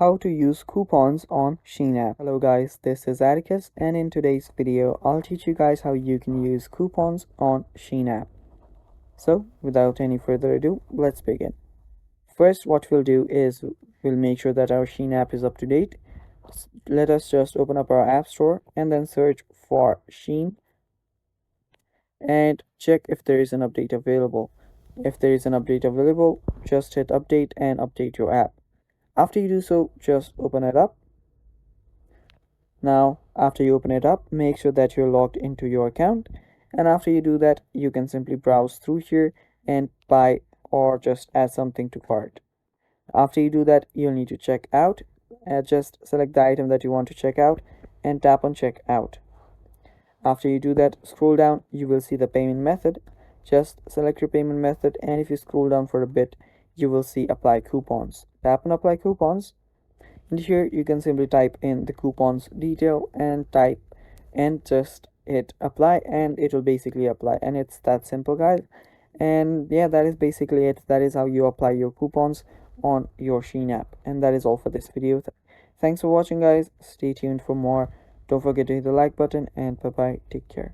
How to use coupons on Shein app. Hello guys, this is Atticus, and in today's video I'll teach you guys how you can use coupons on Shein app. So without any further ado, let's begin. First, what we'll do is we'll make sure that our Shein app is up to date. Let us just open up our app store and then search for Shein and check if there is an update available. If there is an update available, just hit update and update your app. After you do so, just open it up. Now, after you open it up, make sure that you're logged into your account. And after you do that, you can simply browse through here and buy or just add something to cart. After you do that, you'll need to check out. Just select the item that you want to check out and tap on check out. After you do that, scroll down, you will see the payment method. Just select your payment method, and if you scroll down for a bit, you will see apply coupons. Tap on apply coupons, and here you can simply type in the coupons detail and type and just hit apply, and it will basically apply. And it's that simple, guys. And yeah, that is basically it. That is how you apply your coupons on your Shein app. And that is all for this video. Thanks for watching, guys. Stay tuned for more. Don't forget to hit the like button, and bye bye. Take care.